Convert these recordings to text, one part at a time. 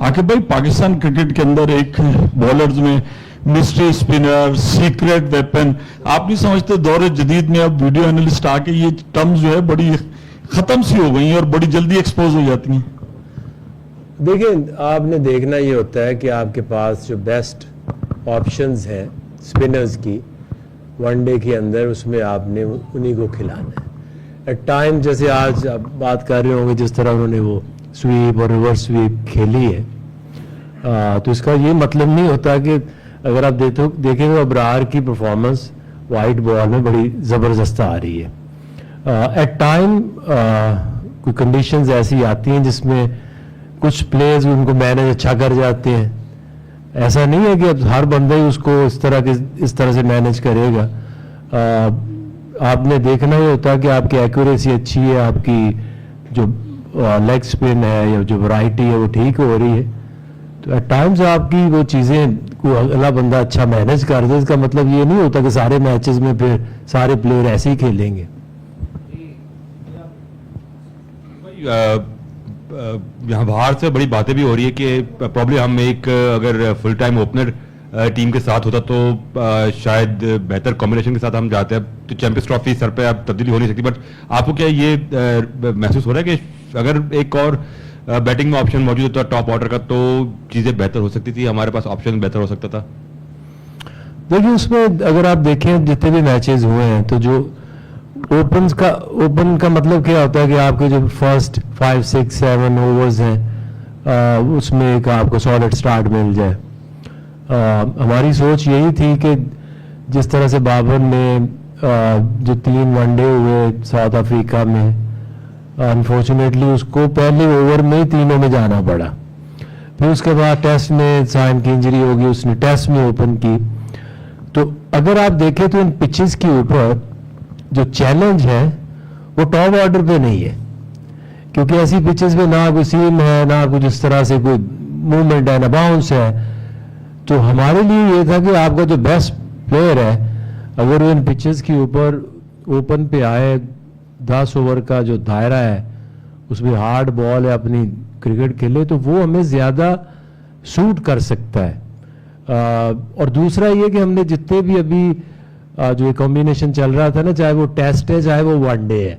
आकिब भाई, पाकिस्तान क्रिकेट के अंदर एक बॉलर्स में मिस्ट्री स्पिनर, सीक्रेट वेपन, आप नहीं समझते दौर जदीद में अब वीडियो एनालिस्ट आके ये टर्म्स जो है बड़ी खत्म सी हो गई और बड़ी जल्दी एक्सपोज हो जाती हैं? देखिए, आपने देखना ये होता है कि आपके पास जो बेस्ट ऑप्शंस हैं स्पिनर्स की वनडे के अंदर, उसमें आपने उन्हीं को खिलाना है। एट टाइम, जैसे आज आप बात कर रहे होंगे जिस तरह उन्होंने वो स्वीप और रिवर्स स्वीप खेली है, तो इसका ये मतलब नहीं होता कि अगर आप देखेंगे अबरार की परफॉर्मेंस वाइट बॉल में बड़ी ज़बरदस्त आ रही है। एट टाइम कोई कंडीशंस ऐसी आती हैं जिसमें कुछ प्लेयर्स उनको मैनेज अच्छा कर जाते हैं। ऐसा नहीं है कि अब हर बंदा ही उसको इस तरह से मैनेज करेगा। आपने देखना ही होता है कि आपकी एक्यूरेसी अच्छी है, आपकी जो लेग स्पिन है या जो वैरायटी है वो ठीक हो रही है, तो एट टाइम्स आपकी वो चीज़ें को अगला बंदा अच्छा मैनेज कर दे। इसका मतलब ये नहीं होता कि सारे मैचेस में फिर सारे प्लेयर ऐसे ही खेलेंगे। यहाँ बाहर से बड़ी बातें भी हो रही है कि प्रॉब्लम हम एक अगर फुल टाइम ओपनर टीम के साथ होता तो शायद बेहतर कॉम्बिनेशन के साथ हम जाते हैं, तो चैंपियंस ट्रॉफी सर पे अब तब्दीली हो नहीं सकती। बट आपको क्या ये महसूस हो रहा है कि अगर एक और बैटिंग में ऑप्शन मौजूद होता टॉप ऑर्डर का तो चीज़ें बेहतर हो सकती थी, हमारे पास ऑप्शन बेहतर हो सकता था? देखिए, उसमें अगर आप देखें जितने भी मैचेस हुए हैं, तो जो ओपन का मतलब क्या होता है कि आपके जो फर्स्ट 5, 6, 7 ओवर्स हैं उसमें एक आपको सॉलिड स्टार्ट मिल जाए। हमारी सोच यही थी कि जिस तरह से बाबर ने जो 3 वनडे हुए साउथ अफ्रीका में, अनफॉर्चुनेटली उसको पहले ओवर में ही तीनों में जाना पड़ा। फिर उसके बाद टेस्ट में साइम की इंजरी होगी, उसने टेस्ट में ओपन की। तो अगर आप देखें तो इन पिचेस के ऊपर जो चैलेंज है वो टॉप ऑर्डर पे नहीं है, क्योंकि ऐसी पिचेस पे ना कोई सीम है, ना कुछ इस तरह से कोई मूवमेंट है, ना बाउंस है। तो हमारे लिए ये था कि आपका जो बेस्ट प्लेयर है अगर वो इन पिचेस के ऊपर ओपन पे आए, 10 ओवर का जो दायरा है उसमें हार्ड बॉल है, अपनी क्रिकेट खेले, तो वो हमें ज़्यादा सूट कर सकता है। और दूसरा ये कि हमने जितने भी अभी जो ये कॉम्बिनेशन चल रहा था ना, चाहे वो टेस्ट है चाहे वो वनडे है,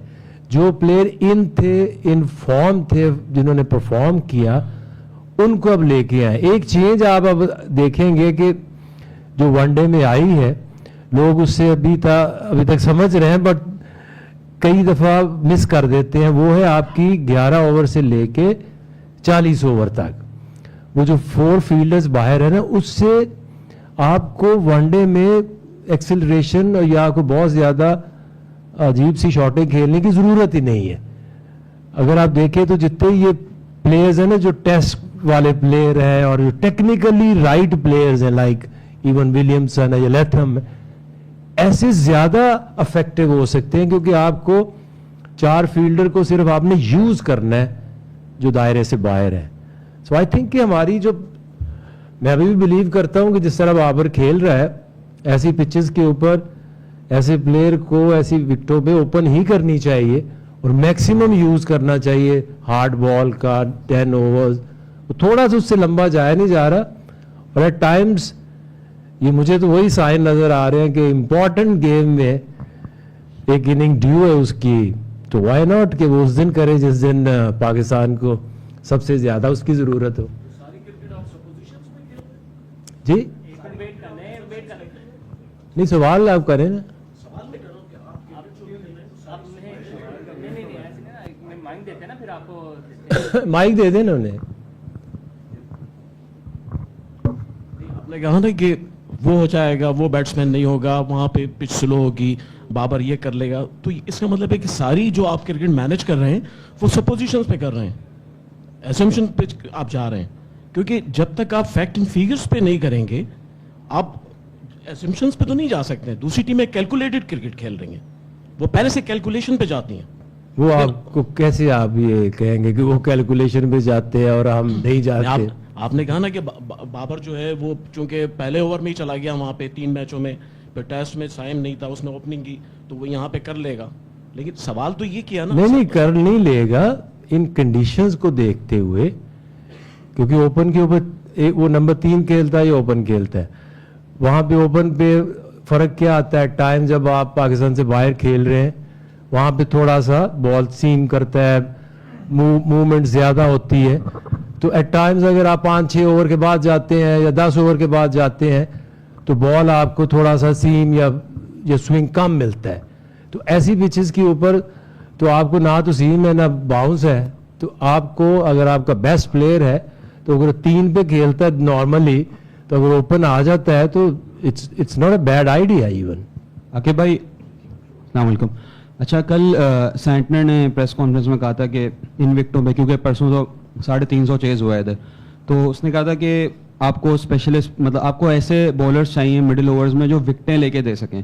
जो प्लेयर इन फॉर्म थे जिन्होंने परफॉर्म किया, उनको अब लेके आए। एक चेंज आप अब देखेंगे कि जो वनडे में आई है, लोग उससे अभी तक समझ रहे हैं बट कई दफ़ा मिस कर देते हैं, वो है आपकी 11 ओवर से लेके 40 ओवर तक। वो जो 4 फील्डर्स बाहर है ना, उससे आपको वनडे में एक्सेलरेशन या कोई बहुत ज़्यादा अजीब सी शॉटें खेलने की ज़रूरत ही नहीं है। अगर आप देखें तो जितने ये प्लेयर्स हैं ना, जो टेस्ट वाले प्लेयर हैं और जो टेक्निकली राइट प्लेयर्स हैं, लाइक इवन विलियमसन है या लैथम, ऐसे ज़्यादा अफेक्टिव हो सकते हैं, क्योंकि आपको 4 फील्डर को सिर्फ आपने यूज़ करना है जो दायरे से बाहर है। सो आई थिंक कि हमारी जो, मैं अभी भी बिलीव करता हूँ कि जिस तरह बाबर खेल रहा है, ऐसी पिचेस के ऊपर ऐसे प्लेयर को ऐसी विकेटों पे ओपन ही करनी चाहिए और मैक्सिमम यूज़ करना चाहिए हार्ड बॉल का। 10 ओवर्स थोड़ा सा उससे लंबा जाया नहीं जा रहा, और एट टाइम्स ये मुझे तो वही साइन नज़र आ रहे हैं कि इम्पॉर्टेंट गेम में एक इनिंग ड्यू है उसकी, तो वाई नॉट कि वो उस दिन करे जिस दिन पाकिस्तान को सबसे ज़्यादा उसकी ज़रूरत हो। जी नहीं, सवाल आप करें ना। माइक दे देना उन्हें। आपने कहा ना कि वो हो जाएगा, वो बैट्समैन नहीं होगा, वहां पे पिच स्लो होगी, बाबर ये कर लेगा, तो इसका मतलब है कि सारी जो आप क्रिकेट मैनेज कर रहे हैं वो सपोजिशंस पे कर रहे हैं, एसम्पशन पे आप जा रहे हैं। क्योंकि जब तक आप फैक्ट एंड फिगर्स पे नहीं करेंगे, आप एसम्पशंस पे तो नहीं जा सकते। दूसरी टीमें कैलकुलेटेड क्रिकेट खेल रही हैं, वो पहले से कैलकुलेशन पे जाती हैं। वो आपको कैसे आप ये कहेंगे कि वो कैलकुलेशन पे जाते हैं और हम नहीं जाते? आपने कहा ना कि बाबर जो है वो चूंकि पहले ओवर में ही चला गया वहां पे 3 मैचों में, फिर टेस्ट में साइम नहीं था, उसने ओपनिंग की, तो वो यहाँ पे कर लेगा। लेकिन सवाल तो ये किया ना, नहीं कर नहीं लेगा। इन कंडीशंस को देखते हुए, क्योंकि ओपन के ऊपर वो नंबर 3 खेलता है या ओपन खेलता है, वहाँ पे ओपन पे फ़र्क क्या आता है, टाइम जब आप पाकिस्तान से बाहर खेल रहे हैं वहाँ पे थोड़ा सा बॉल सीम करता है, मूवमेंट ज़्यादा होती है, तो एट टाइम्स अगर आप 5-6 ओवर के बाद जाते हैं या 10 ओवर के बाद जाते हैं तो बॉल आपको थोड़ा सा सीम या स्विंग कम मिलता है। तो ऐसी पिचेस के ऊपर तो आपको ना तो सीम है ना बाउंस है, तो आपको अगर आपका बेस्ट प्लेयर है तो अगर 3 पे खेलता है नॉर्मली, तो अगर ओपन आ जाता है तो it's not a bad idea even. Aqib भाई अस्सलाम वालेकुम। अच्छा, कल सैंटनर ने प्रेस कॉन्फ्रेंस में कहा था कि इन विकेटों में, क्योंकि परसों तो 350 चेज हुआ है इधर, तो उसने कहा था कि आपको स्पेशलिस्ट, मतलब आपको ऐसे बॉलर्स चाहिए मिडिल ओवर्स में जो विकेटें लेके दे सकें।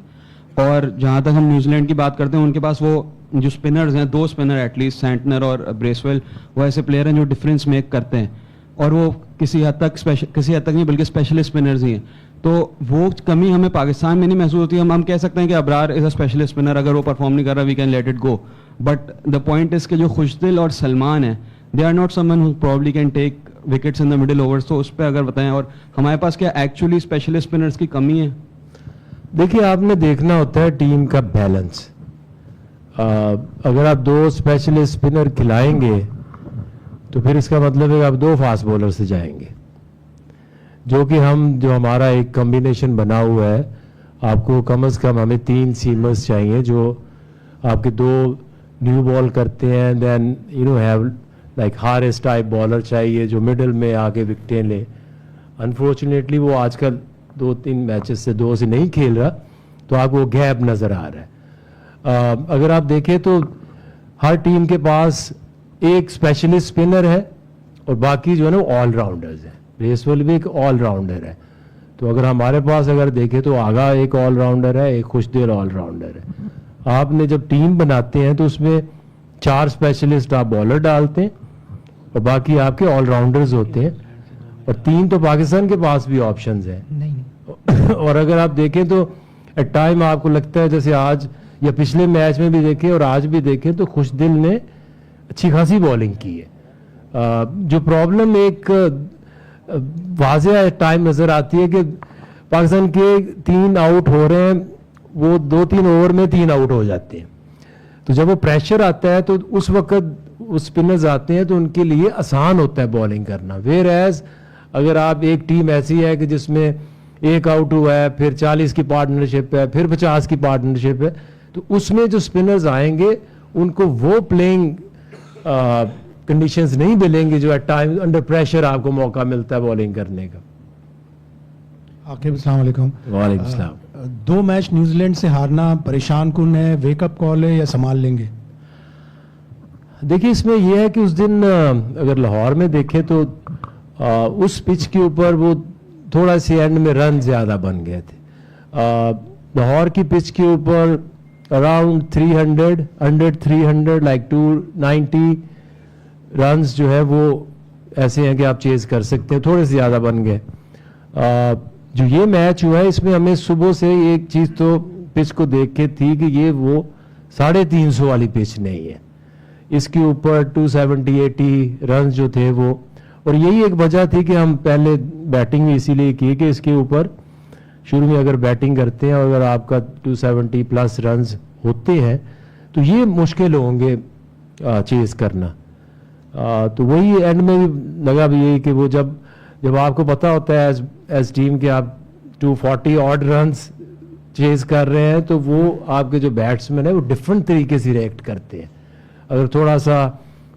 और जहाँ तक हम न्यूजीलैंड की बात करते हैं, उनके पास वो जो स्पिनर्स हैं, 2 स्पिनर एटलीस्ट, सैंटनर और ब्रेसवेल, वो ऐसे प्लेयर हैं जो डिफरेंस मेक करते हैं, और वो किसी हद तक नहीं बल्कि स्पेशलिस्ट स्पिनर्स ही हैं। तो वो कमी हमें पाकिस्तान में नहीं महसूस होती। हम कह सकते हैं कि Abrar is a specialist spinner, अगर वो परफॉर्म नहीं कर रहा we can let it go, but the point is कि जो खुशदिल और सलमान है, they are not someone who probably can take wickets in the middle overs. तो उस पर अगर बताएं, और हमारे पास क्या एक्चुअली स्पेशलिस्ट स्पिनर्स की कमी है? देखिए, आपने देखना होता है टीम का बैलेंस। अगर आप 2 स्पेशलिस्ट स्पिनर खिलाएंगे तो फिर इसका मतलब है कि आप 2 फास्ट बॉलर से जाएंगे, जो हमारा एक कॉम्बिनेशन बना हुआ है। आपको कम से कम हमें 3 सीमर्स चाहिए जो आपके 2 न्यू बॉल करते हैं, then have like Haris type bowler चाहिए जो मिडिल में आके विकेटें ले। अनफॉर्चुनेटली वो आजकल 2-3 मैचेस से 2 से नहीं खेल रहा, तो आपको वो गैप नज़र आ रहा है। अगर आप देखें तो हर टीम के पास एक स्पेशलिस्ट स्पिनर है और बाकी जो है ना ऑलराउंडर्स हैं। ब्रेसवेल भी एक ऑलराउंडर है, तो अगर हमारे पास अगर देखें तो आगा एक ऑलराउंडर है, एक खुशदिल ऑलराउंडर है। आपने जब टीम बनाते हैं तो उसमें 4 स्पेशलिस्ट आप बॉलर डालते हैं और बाकी आपके ऑलराउंडर्स होते हैं, और 3 तो पाकिस्तान के पास भी ऑप्शंस हैं। और अगर आप देखें तो एट टाइम आपको लगता है जैसे आज या पिछले मैच में भी देखें और आज भी देखें तो खुशदिल ने अच्छी खासी बॉलिंग की है। जो प्रॉब्लम एक वाज़ेह टाइम नज़र आती है कि पाकिस्तान के 3 आउट हो रहे हैं, वो 2-3 ओवर में 3 आउट हो जाते हैं। तो जब वो प्रेशर आता है तो उस वक्त उस स्पिनर्स आते हैं तो उनके लिए आसान होता है बॉलिंग करना। वेयर एज अगर आप एक टीम ऐसी है कि जिसमें 1 आउट हुआ है, फिर 40 की पार्टनरशिप है, फिर 50 की पार्टनरशिप है, तो उसमें जो स्पिनर्स आएंगे उनको वो प्लेइंग कंडीशंस नहीं मिलेंगे जो एट टाइम अंडर प्रेशर आपको मौका मिलता है बॉलिंग करने का। आकिब अस्सलाम वालेकुम। वालेकुम सलाम। 2 मैच न्यूजीलैंड से हारना परेशान कुन है, वेकअप कॉल है या संभाल लेंगे? देखिए, इसमें यह है कि उस दिन अगर लाहौर में देखें तो उस पिच के ऊपर वो थोड़ा सी एंड में रन ज़्यादा बन गए थे। लाहौर की पिच के ऊपर अराउंड 300 अंडर 300 लाइक 290 रन्स जो है वो ऐसे हैं कि आप चेज कर सकते हैं, थोड़े से ज़्यादा बन गए। जो ये मैच हुआ है इसमें हमें सुबह से एक चीज़ तो पिच को देख के थी कि ये वो 350 वाली पिच नहीं है, इसके ऊपर 270-80 रन जो थे वो, और यही एक वजह थी कि हम पहले बैटिंग भी इसीलिए की कि इसके ऊपर शुरू में अगर बैटिंग करते हैं और अगर आपका 270 प्लस रन्स होते हैं तो ये मुश्किल होंगे चेज करना। तो वही एंड में भी लगा भी यही कि वो जब आपको पता होता है एज टीम कि आप 240 ऑड रन्स चेज कर रहे हैं तो वो आपके जो बैट्समैन है वो डिफरेंट तरीके से रिएक्ट करते हैं। अगर थोड़ा सा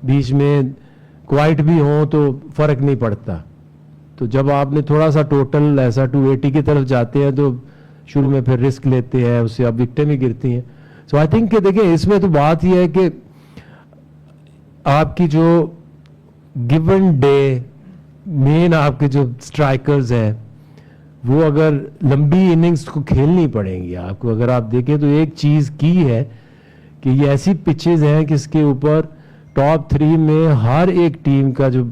बीच में क्वाइट भी हो तो फर्क नहीं पड़ता, तो जब आपने थोड़ा सा टोटल ऐसा 280 की तरफ जाते हैं तो शुरू में फिर रिस्क लेते हैं, उससे अब विकेटें भी गिरती हैं। सो आई थिंक कि देखिए इसमें तो बात यह है कि आपकी जो गिवन डे मेन आपके जो स्ट्राइकर्स हैं वो अगर लंबी इनिंग्स को खेलनी पड़ेंगी आपको। अगर आप देखें तो एक चीज़ की है कि ये ऐसी पिचेस हैं कि इसके ऊपर टॉप 3 में हर एक टीम का जो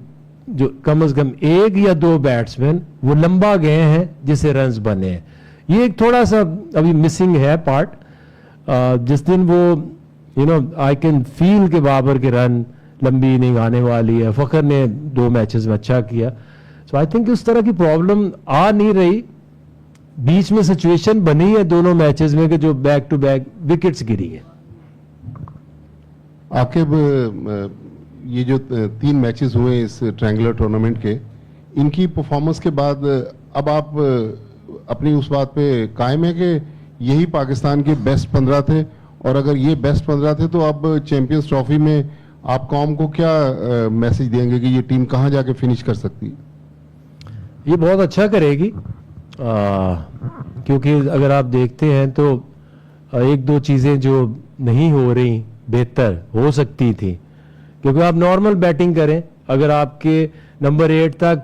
कम से कम 1 या 2 बैट्समैन वो लंबा गए हैं जिससे रन्स बने हैं। ये एक थोड़ा सा अभी मिसिंग है पार्ट। जिस दिन वो आई कैन फील के बाबर के रन लंबी इनिंग आने वाली है. फखर ने 2 मैचेस में अच्छा किया. सो आई थिंक उस तरह की प्रॉब्लम आ नहीं रही. बीच में सिचुएशन बनी है दोनों मैचेस में कि जो बैक टू बैक विकेट्स गिरी है. आकिब, ये जो 3 मैचेस हुए इस ट्रायंगुलर टूर्नामेंट के, इनकी परफॉर्मेंस के बाद अब आप अपनी उस बात पे कायम है कि यही पाकिस्तान के बेस्ट 15 थे, और अगर ये बेस्ट 15 थे तो अब चैंपियंस ट्रॉफी में आप कौम को क्या मैसेज देंगे कि ये टीम कहाँ जाके फिनिश कर सकती है? ये बहुत अच्छा करेगी, क्योंकि अगर आप देखते हैं तो 1-2 चीज़ें जो नहीं हो रही बेहतर हो सकती थी, क्योंकि आप नॉर्मल बैटिंग करें, अगर आपके नंबर 8 तक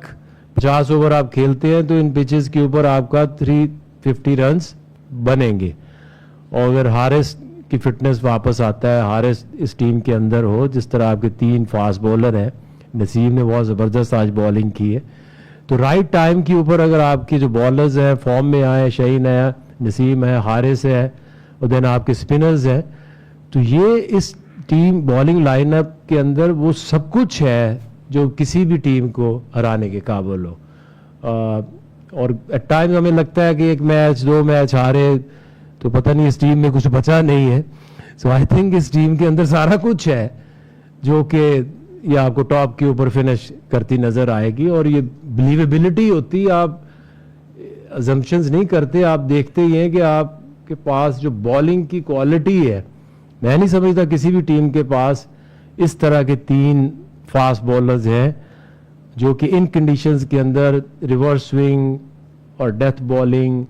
50 ओवर आप खेलते हैं तो इन पिचेस के ऊपर आपका 350 रन्स बनेंगे. और अगर हारिस की फिटनेस वापस आता है, हारिस इस टीम के अंदर हो, जिस तरह आपके 3 फास्ट बॉलर हैं, नसीम ने बहुत ज़बरदस्त आज बॉलिंग की है, तो राइट टाइम के ऊपर अगर आपके जो बॉलर्स हैं फॉर्म में आए, शहीन है, नसीम है, हारिस है, और देन आपके स्पिनर्स हैं, तो ये इस टीम बॉलिंग लाइनअप के अंदर वो सब कुछ है जो किसी भी टीम को हराने के काबिल हो. और एट टाइम्स हमें लगता है कि 1 मैच 2 मैच हारे तो पता नहीं इस टीम में कुछ बचा नहीं है. सो आई थिंक इस टीम के अंदर सारा कुछ है जो कि ये आपको टॉप के ऊपर फिनिश करती नजर आएगी. और ये बिलीवेबिलिटी होती, आप अजम्पशंस नहीं करते, आप देखते ही हैं कि आपके पास जो बॉलिंग की क्वालिटी है, मैं नहीं समझता किसी भी टीम के पास इस तरह के 3 फास्ट बॉलर्स हैं जो कि इन कंडीशंस के अंदर रिवर्स स्विंग और डेथ बॉलिंग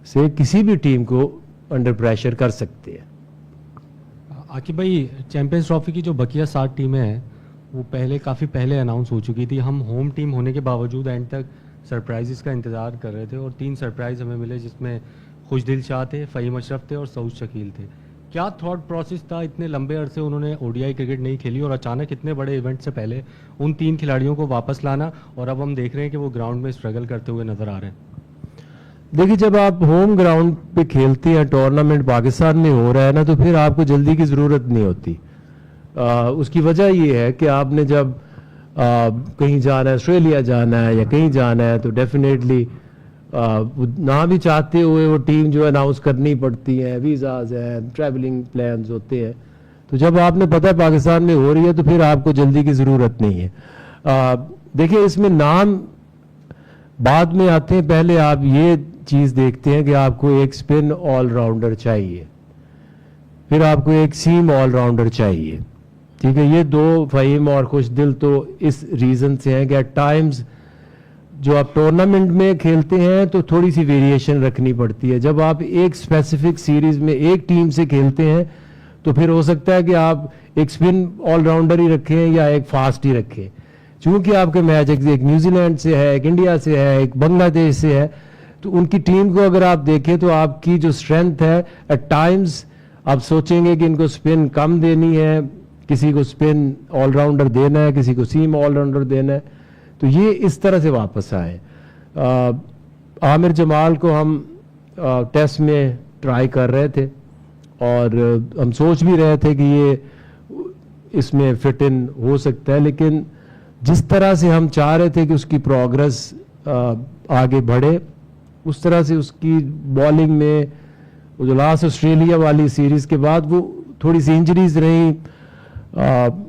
से किसी भी टीम को अंडर प्रेशर कर सकते हैं. आकिब भाई, चैंपियंस ट्रॉफी की जो बकिया 7 टीमें हैं वो काफ़ी पहले अनाउंस हो चुकी थी. हम होम टीम होने के बावजूद एंड तक सरप्राइजेस का इंतज़ार कर रहे थे, और 3 सरप्राइज़ हमें मिले, जिसमें खुशदिल शाह थे, फ़हीम अशरफ थे और सऊद शकील थे. क्या थॉट प्रोसेस था? इतने लंबे अरसे उन्होंने ओडीआई क्रिकेट नहीं खेली और अचानक इतने बड़े इवेंट से पहले उन 3 खिलाड़ियों को वापस लाना, और अब हम देख रहे हैं कि वो ग्राउंड में स्ट्रगल करते हुए नज़र आ रहे हैं. देखिए, जब आप होम ग्राउंड पे खेलते हैं, टूर्नामेंट पाकिस्तान में हो रहा है ना, तो फिर आपको जल्दी की ज़रूरत नहीं होती. उसकी वजह ये है कि आपने जब कहीं जाना है, ऑस्ट्रेलिया जाना है या कहीं जाना है, तो डेफिनेटली ना भी चाहते हुए वो टीम जो अनाउंस करनी पड़ती है, वीज़ाज हैं, ट्रैवलिंग प्लान्स होते हैं. तो जब आपने पता है पाकिस्तान में हो रही है तो फिर आपको जल्दी की ज़रूरत नहीं है. देखिए, इसमें नाम बाद में आते हैं, पहले आप ये चीज़ देखते हैं कि आपको एक स्पिन ऑलराउंडर चाहिए, फिर आपको एक सीम ऑलराउंडर चाहिए. ठीक है, ये 2 फ़हीम और खुशदिल तो इस रीज़न से हैं कि एट टाइम्स जो आप टूर्नामेंट में खेलते हैं तो थोड़ी सी वेरिएशन रखनी पड़ती है. जब आप एक स्पेसिफिक सीरीज में एक टीम से खेलते हैं तो फिर हो सकता है कि आप एक स्पिन ऑलराउंडर ही रखें या एक फास्ट ही रखें. चूंकि आपके मैच एक न्यूजीलैंड से है, एक इंडिया से है, एक बांग्लादेश से है, तो उनकी टीम को अगर आप देखें तो आपकी जो स्ट्रेंथ है, एट टाइम्स आप सोचेंगे कि इनको स्पिन कम देनी है, किसी को स्पिन ऑलराउंडर देना है, किसी को सीम ऑलराउंडर देना है. तो ये इस तरह से वापस आए. आमिर जमाल को हम टेस्ट में ट्राई कर रहे थे और हम सोच भी रहे थे कि ये इसमें फिट इन हो सकता है, लेकिन जिस तरह से हम चाह रहे थे कि उसकी प्रोग्रेस आगे बढ़े, उस तरह से उसकी बॉलिंग में वो जो लास्ट ऑस्ट्रेलिया वाली सीरीज के बाद वो थोड़ी सी इंजरीज रही,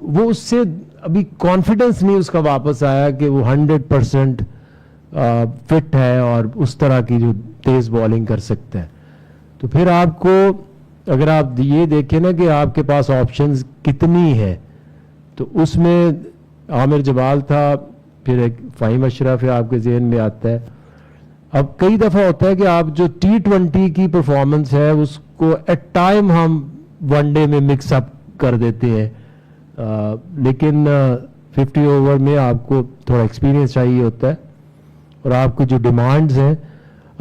वो उससे अभी कॉन्फिडेंस नहीं उसका वापस आया कि वो 100% फिट है और उस तरह की जो तेज बॉलिंग कर सकता है. तो फिर आपको अगर आप ये देखें ना कि आपके पास ऑप्शंस कितनी है, तो उसमें आमिर जमाल था, फिर एक फ़हीम अशरफ है आपके जहन में आता है. अब कई दफ़ा होता है कि आप जो T20 की परफॉर्मेंस है उसको एट टाइम हम वनडे में मिक्स अप कर देते हैं, लेकिन 50 ओवर में आपको थोड़ा एक्सपीरियंस चाहिए होता है और आपकी जो डिमांड्स हैं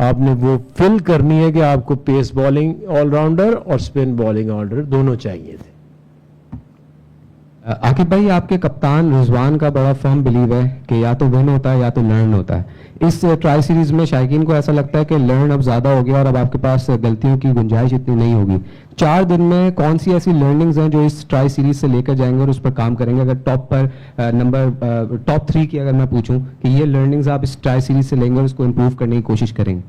आपने वो फिल करनी है कि आपको पेस बॉलिंग ऑलराउंडर और स्पिन बॉलिंग ऑलराउंडर दोनों चाहिए थे. عاقب بھائی آپ کے کپتان رضوان کا بڑا فرم بلیو ہے کہ یا تو ون ہوتا ہے یا تو لرن ہوتا ہے. اس ٹرائی سیریز میں شائقین کو ایسا لگتا ہے کہ لرن اب زیادہ ہو گیا اور اب آپ کے پاس غلطیوں کی گنجائش اتنی نہیں ہوگی. 4 دن میں کون سی ایسی لرننگز ہیں جو اس ٹرائی سیریز سے لے کر جائیں گے اور اس پر کام کریں گے؟ اگر ٹاپ 3 کی اگر میں پوچھوں کہ یہ لرننگز آپ اس ٹرائی سیریز سے لیں گے اور اس کو امپروو کرنے کی کوشش کریں گے.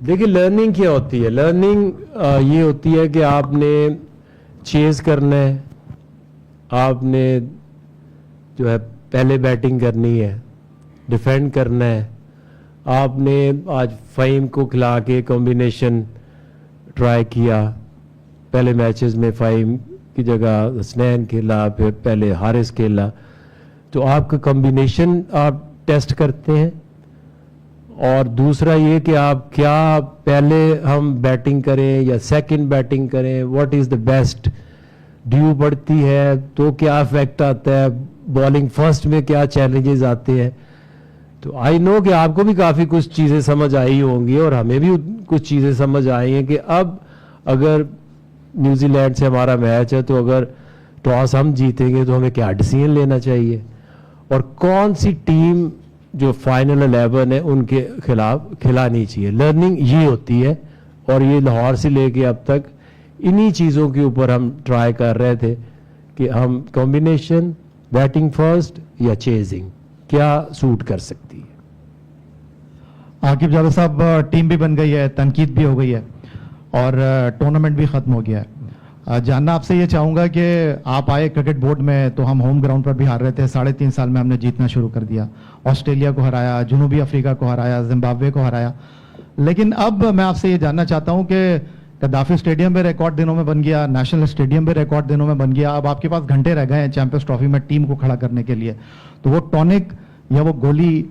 دیکھیے لرننگ کیا ہوتی ہے؟ لرننگ یہ ہوتی ہے کہ آپ نے چیز کرنا ہے, آپ نے جو ہے پہلے بیٹنگ کرنی ہے, ڈیفینڈ کرنا ہے. آپ نے آج فہیم کو کھلا کے کمبینیشن ٹرائی کیا, پہلے میچز میں فہیم کی جگہ حسنین کھیلا, پھر پہلے حارث کھیلا, تو آپ کا کمبینیشن آپ ٹیسٹ کرتے ہیں. اور دوسرا یہ کہ آپ کیا پہلے ہم بیٹنگ کریں یا سیکنڈ بیٹنگ کریں, what is the best. Due پڑتی ہے تو کیا افیکٹ آتا ہے, بالنگ فرسٹ میں کیا چیلنجز آتے ہیں. تو آئی نو کہ آپ کو بھی کافی کچھ چیزیں سمجھ آئی ہوں گی اور ہمیں بھی کچھ چیزیں سمجھ آئی ہیں کہ اب اگر نیوزی لینڈ سے ہمارا میچ ہے تو اگر ٹاس ہم جیتیں گے تو ہمیں کیا ڈیسیژن لینا چاہیے اور کون سی ٹیم جو فائنل 11 ہے ان کے خلاف کھلانی چاہیے. لرننگ یہ ہوتی ہے اور یہ لاہور سے لے کے اب تک انہی چیزوں کے اوپر ہم ٹرائی کر رہے تھے کہ ہم کمبینیشن, بیٹنگ فرسٹ یا چیزنگ کیا سوٹ کر سکتی ہے. عاقب جاوید صاحب, ٹیم بھی بن گئی ہے, تنقید بھی ہو گئی ہے اور ٹورنامنٹ بھی ختم ہو گیا ہے. جاننا آپ سے یہ چاہوں گا کہ آپ آئے کرکٹ بورڈ میں تو ہم ہوم گراؤنڈ پر بھی ہار رہے تھے, 3.5 سال میں ہم نے جیتنا شروع کر دیا, آسٹریلیا کو ہرایا, جنوبی افریقہ کو ہرایا, زمبابوے کو ہرایا. لیکن اب میں آپ سے یہ جاننا چاہتا ہوں کہ قذافی اسٹیڈیم بھی ریکارڈ دنوں میں بن گیا, نیشنل اسٹیڈیم بھی ریکارڈ دنوں میں بن گیا. اب آپ کے پاس گھنٹے رہ گئے ہیں چیمپئنز ٹرافی میں ٹیم کو کھڑا کرنے کے لیے, تو وہ ٹونک یا وہ گولی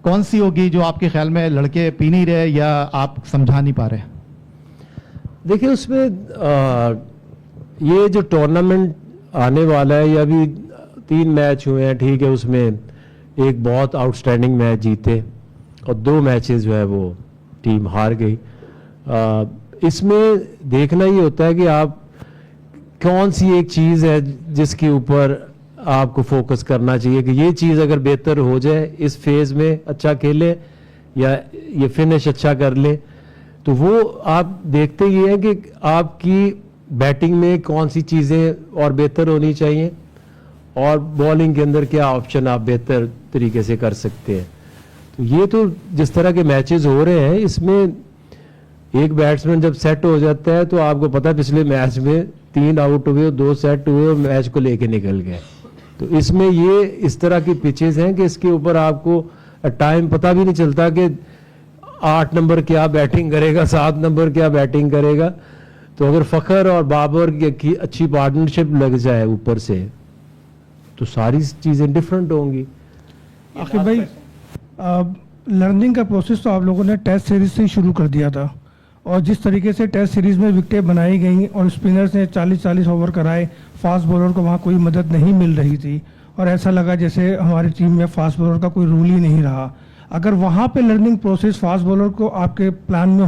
کون سی ہوگی جو آپ کے خیال میں لڑکے پی نہیں رہے یا آپ سمجھا نہیں پا رہے؟ دیکھیں اس میں یہ جو ٹورنامنٹ آنے والا ہے, یہ ابھی 3 میچ ہوئے ہیں, ٹھیک ہے, اس میں ایک بہت آؤٹ اسٹینڈنگ میچ جیتے اور 2 میچز جو ہے وہ ٹیم ہار گئی. اس میں دیکھنا یہ ہوتا ہے کہ آپ کون سی ایک چیز ہے جس کے اوپر آپ کو فوکس کرنا چاہیے کہ یہ چیز اگر بہتر ہو جائے اس فیز میں اچھا کھیلے یا یہ فنش اچھا کر لے, تو وہ آپ دیکھتے یہ ہیں کہ آپ کی بیٹنگ میں کون سی چیزیں اور بہتر ہونی چاہیے اور بالنگ کے اندر کیا آپشن آپ بہتر طریقے سے کر سکتے ہیں. تو یہ تو جس طرح کے میچز ہو رہے ہیں اس میں ایک بیٹسمین جب سیٹ ہو جاتا ہے تو آپ کو پتا پچھلے میچ میں 3 آؤٹ ہوئے اور 2 سیٹ ہوئے اور میچ کو لے کے نکل گئے. تو اس میں یہ اس طرح کی پچز ہیں کہ اس کے اوپر آپ کو ٹائم پتہ بھی نہیں چلتا کہ 8 نمبر کیا بیٹنگ کرے گا, 7 نمبر کیا بیٹنگ کرے گا. تو اگر فخر اور بابر کی اچھی پارٹنرشپ لگ جائے اوپر سے تو ساری چیزیں ڈفرینٹ ہوں گی. عاقب بھائی, لرننگ کا پروسیس تو آپ لوگوں نے ٹیسٹ سیریز سے ہی شروع کر دیا تھا اور جس طریقے سے ٹیسٹ سیریز میں وکٹیں بنائی گئیں اور اسپنرز نے 40 اوور کرائے, فاسٹ بولر کو وہاں کوئی مدد نہیں مل رہی تھی اور ایسا لگا جیسے ہماری ٹیم میں فاسٹ بولر کا کوئی رول ہی نہیں رہا. اگر وہاں پہ لرننگ پروسیس فاسٹ بولر کو آپ کے پلان میں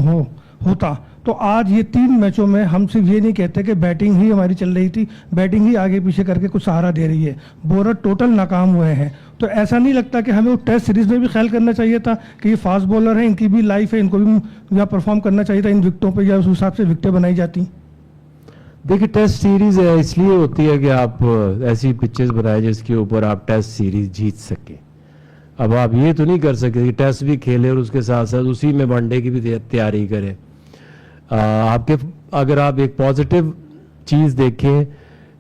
ہوتا تو آج یہ 3 میچوں میں ہم صرف یہ نہیں کہتے کہ بیٹنگ ہی ہماری چل رہی تھی, بیٹنگ ہی آگے پیچھے کر کے کچھ سہارا دے رہی ہے, بولر ٹوٹل ناکام ہوئے ہیں. تو ایسا نہیں لگتا کہ ہمیں ٹیسٹ سیریز میں بھی خیال کرنا چاہیے تھا کہ یہ فاسٹ بولر ہیں, ان کی بھی لائف ہے, ان کو بھی یہاں پرفارم کرنا چاہیے تھا ان وکٹوں پہ, یا اس حساب سے وکٹیں بنائی جاتی؟ دیکھیے ٹیسٹ سیریز ہے اس لیے ہوتی ہے کہ آپ ایسی پچز بنائیں جس کے اوپر آپ ٹیسٹ سیریز جیت سکیں. اب آپ یہ تو نہیں کر سکتے کہ ٹیسٹ بھی کھیلیں اور اس کے ساتھ ساتھ اسی میں ون ڈے کی بھی تیاری کریں. آپ کے اگر آپ ایک پازیٹیو چیز دیکھیں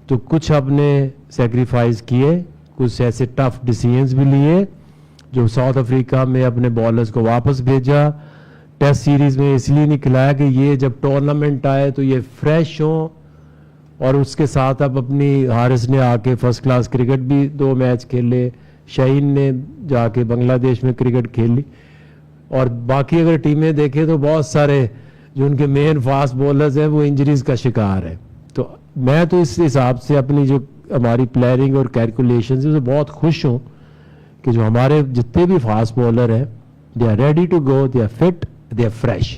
تو کچھ آپ نے سیکریفائز کیے, کچھ ایسے ٹف ڈیسیژنز بھی لیے جو ساؤتھ افریقہ میں اپنے بالرز کو واپس بھیجا, ٹیسٹ سیریز میں اس لیے نہیں کھلایا کہ یہ جب ٹورنامنٹ آئے تو یہ فریش ہوں, اور اس کے ساتھ اب اپنی حارث نے آ کے فرسٹ کلاس کرکٹ بھی 2 میچ کھیلے, شاہین نے جا کے بنگلہ دیش میں کرکٹ کھیلی, اور باقی اگر ٹیمیں دیکھیں تو بہت سارے جو ان کے مین فاسٹ بولرز ہیں وہ انجریز کا شکار ہے. تو میں تو اس حساب سے اپنی جو ہماری پلیئرنگ اور کیلکولیشنز سے بہت خوش ہوں کہ جو ہمارے جتنے بھی فاسٹ بولر ہیں they are ready to go, they are fit, they are fresh.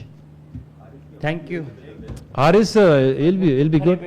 Thank you. Haris will be good.